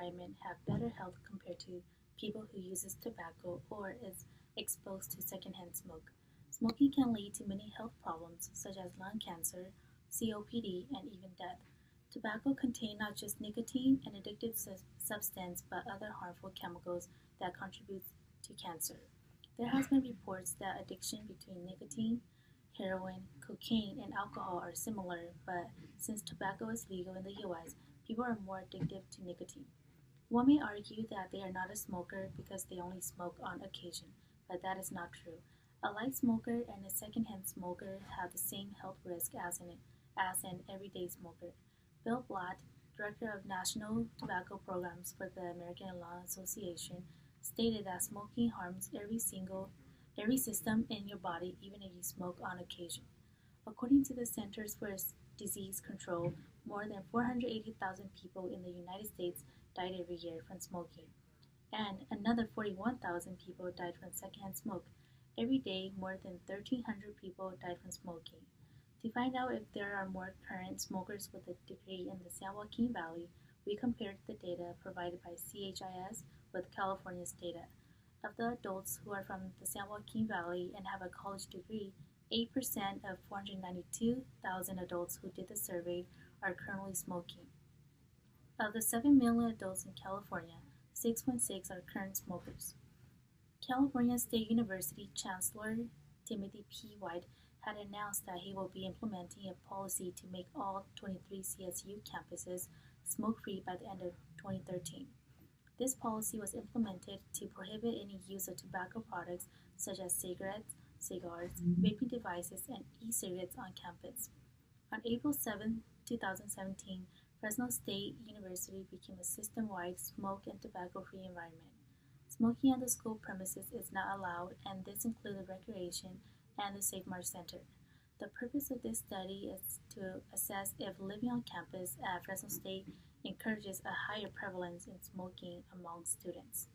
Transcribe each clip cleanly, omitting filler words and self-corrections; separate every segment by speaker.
Speaker 1: environment have better health compared to people who uses tobacco or is exposed to secondhand smoke. Smoking can lead to many health problems such as lung cancer, COPD, and even death. Tobacco contains not just nicotine, an addictive substance, but other harmful chemicals that contribute to cancer. There has been reports that addiction between nicotine, heroin, cocaine, and alcohol are similar, but since tobacco is legal in the US, people are more addicted to nicotine. One may argue that they are not a smoker because they only smoke on occasion, but that is not true. A light smoker and a secondhand smoker have the same health risk as an everyday smoker. Bill Blatt, director of national tobacco programs for the American Lung Association, stated that smoking harms every system in your body even if you smoke on occasion. According to the Centers for Disease Control, more than 480,000 people in the United States died every year from smoking, and another 41,000 people died from secondhand smoke. Every day, more than 1,300 people died from smoking. To find out if there are more current smokers with a degree in the San Joaquin Valley, we compared the data provided by CHIS with California's data. Of the adults who are from the San Joaquin Valley and have a college degree, 8% of 492,000 adults who did the survey are currently smoking. Of the 7 million adults in California, 6.6 are current smokers. California State University Chancellor Timothy P. White had announced that he will be implementing a policy to make all 23 CSU campuses smoke-free by the end of 2013. This policy was implemented to prohibit any use of tobacco products such as cigarettes, cigars, vaping devices, and e-cigarettes on campus. On April 7, 2017, Fresno State University became a system-wide smoke and tobacco-free environment. Smoking on the school premises is not allowed, and this included recreation and the Safe March Center. The purpose of this study is to assess if living on campus at Fresno State encourages a higher prevalence in smoking among students.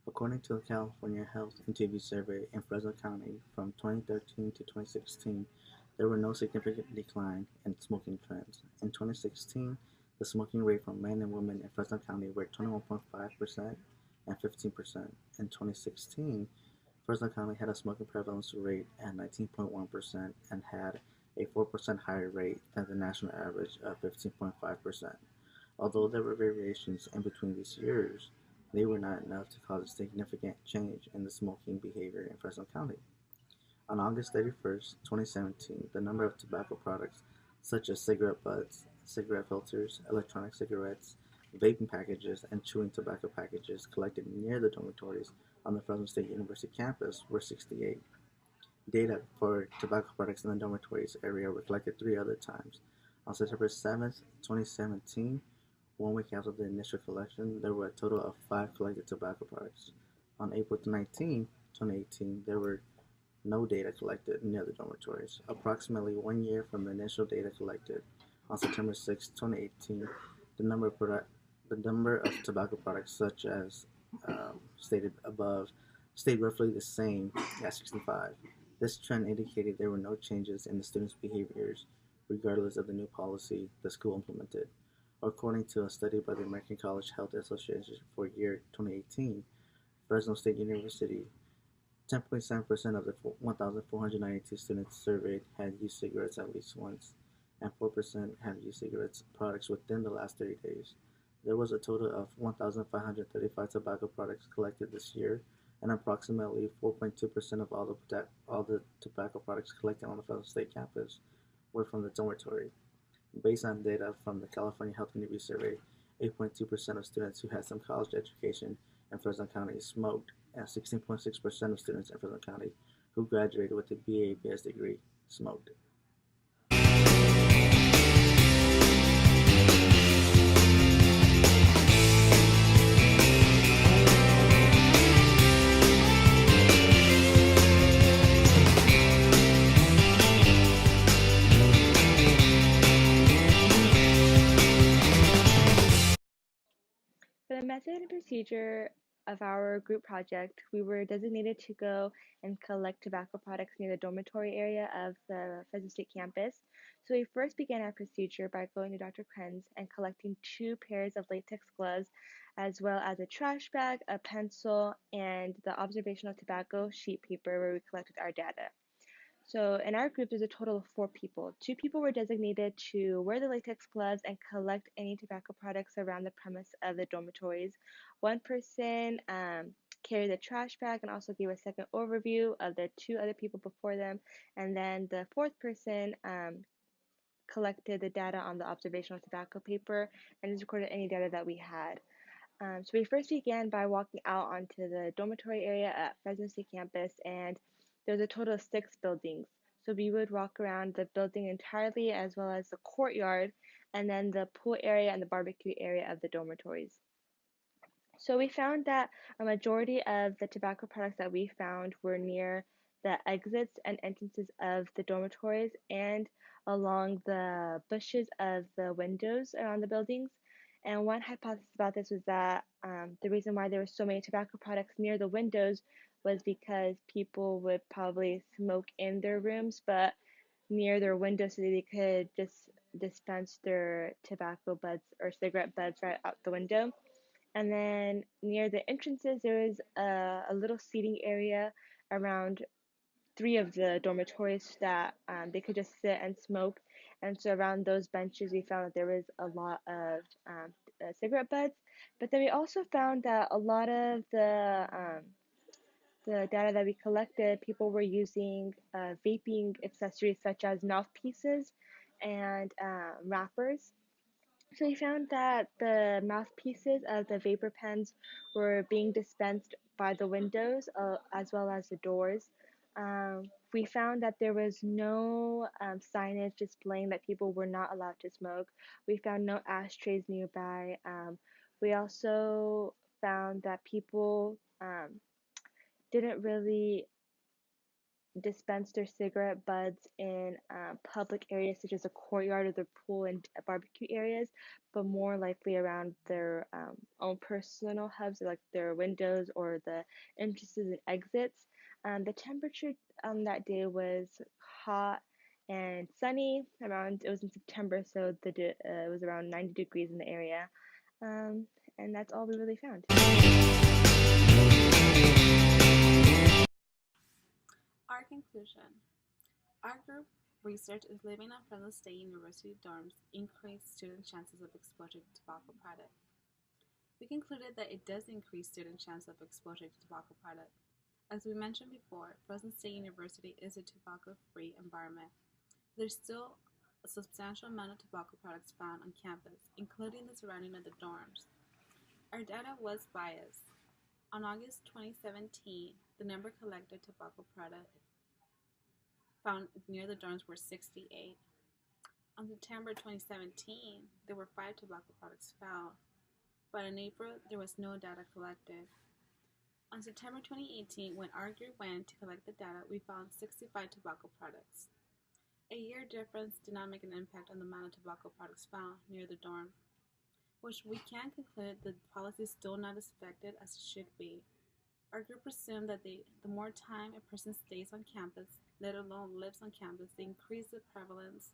Speaker 2: According to the California Health and TB Survey in Fresno County from 2013 to 2016, there were no significant decline in smoking trends. In 2016, the smoking rate for men and women in Fresno County were 21.5% and 15%. In 2016, Fresno County had a smoking prevalence rate at 19.1% and had a 4% higher rate than the national average of 15.5%. Although there were variations in between these years, they were not enough to cause a significant change in the smoking behavior in Fresno County. On August 31st, 2017, the number of tobacco products such as cigarette butts, cigarette filters, electronic cigarettes, vaping packages, and chewing tobacco packages collected near the dormitories on the Fresno State University campus were 68. Data for tobacco products in the dormitories area were collected 3 other times. On September 7th, 2017, 1 week after the initial collection, there were a total of 5 collected tobacco products. On April 19, 2018, there were no data collected near the dormitories. Approximately 1 year from the initial data collected, on September 6, 2018, the number of tobacco products, such as stated above, stayed roughly the same at 65. This trend indicated there were no changes in the students' behaviors, regardless of the new policy the school implemented. According to a study by the American College Health Association for year 2018, Fresno State University, 10.7% of the 1,492 students surveyed had used cigarettes at least once, and 4% had used cigarettes products within the last 30 days. There was a total of 1,535 tobacco products collected this year, and approximately 4.2% of all the tobacco products collected on the Fresno State campus were from the dormitory. Based on data from the California Health and Interview Survey, 8.2% of students who had some college education in Fresno County smoked, and 16.6% of students in Fresno County who graduated with a BA/BS degree smoked.
Speaker 3: For the method and procedure of our group project, we were designated to go and collect tobacco products near the dormitory area of the Fresno State campus. So we first began our procedure by going to Dr. Krenz and collecting 2 pairs of latex gloves, as well as a trash bag, a pencil, and the observational tobacco sheet paper where we collected our data. So in our group, there's a total of 4 people. 2 people were designated to wear the latex gloves and collect any tobacco products around the premise of the dormitories. One person carried the trash bag and also gave a second overview of the 2 other people before them. And then the fourth person collected the data on the observational tobacco paper and just recorded any data that we had. So we first began by walking out onto the dormitory area at Fresno State campus, and there was a total of 6 buildings. So we would walk around the building entirely, as well as the courtyard, and then the pool area and the barbecue area of the dormitories. So we found that a majority of the tobacco products that we found were near the exits and entrances of the dormitories and along the bushes of the windows around the buildings. And one hypothesis about this was that the reason why there were so many tobacco products near the windows was because people would probably smoke in their rooms, but near their windows so that they could just dispense their tobacco buds or cigarette buds right out the window. And then near the entrances, there was a little seating area around 3 of the dormitories that they could just sit and smoke. And so around those benches, we found that there was a lot of cigarette butts. But then we also found that a lot of the data that we collected, people were using vaping accessories such as mouthpieces and wrappers. So we found that the mouthpieces of the vapor pens were being dispensed by the windows as well as the doors. We found that there was no signage displaying that people were not allowed to smoke. We found no ashtrays nearby. We also found that people didn't really dispense their cigarette butts in public areas such as the courtyard or the pool and barbecue areas, but more likely around their own personal hubs, like their windows or the entrances and exits. The temperature on that day was hot and sunny. It was in September, so it was around 90 degrees in the area. Um, and that's all we really found.
Speaker 4: Our conclusion. Our group research is living on Fresno State University dorms increase student chances of exposure to tobacco product. We concluded that it does increase student chance of exposure to tobacco product. As we mentioned before, Fresno State University is a tobacco-free environment. There's still a substantial amount of tobacco products found on campus, including the surrounding of the dorms. Our data was biased. On August 2017, the number collected tobacco product found near the dorms were 68. On September 2017, there were 5 tobacco products found, but in April, there was no data collected. On September 2018, when our group went to collect the data, we found 65 tobacco products. A year difference did not make an impact on the amount of tobacco products found near the dorm, which we can conclude the policy is still not as effective as it should be. Our group assumed that the more time a person stays on campus, let alone lives on campus, they increase the prevalence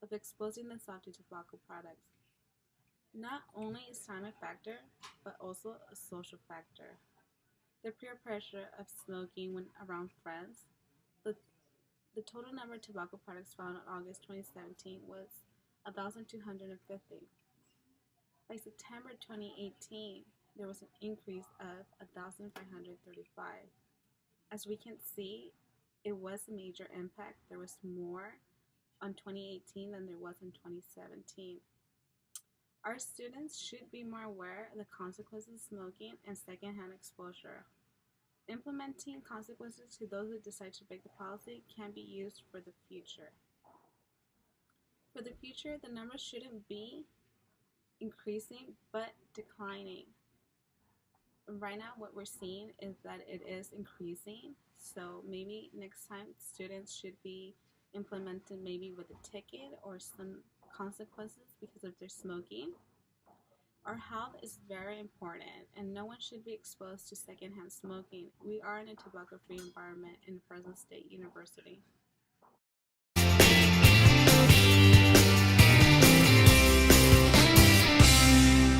Speaker 4: of exposing themselves to tobacco products. Not only is time a factor, but also a social factor. The peer pressure of smoking when around friends. The, the total number of tobacco products found in August 2017 was 1,250. By September 2018, there was an increase of 1,535. As we can see, it was a major impact. There was more on 2018 than there was in 2017. Our students should be more aware of the consequences of smoking and secondhand exposure. Implementing consequences to those who decide to break the policy can be used for the future. For the future, the numbers shouldn't be increasing but declining. Right now, what we're seeing is that it is increasing. So maybe next time students should be implemented maybe with a ticket or some consequences because of their smoking. Our health is very important, and no one should be exposed to secondhand smoking. We are in a tobacco free environment in Fresno State University.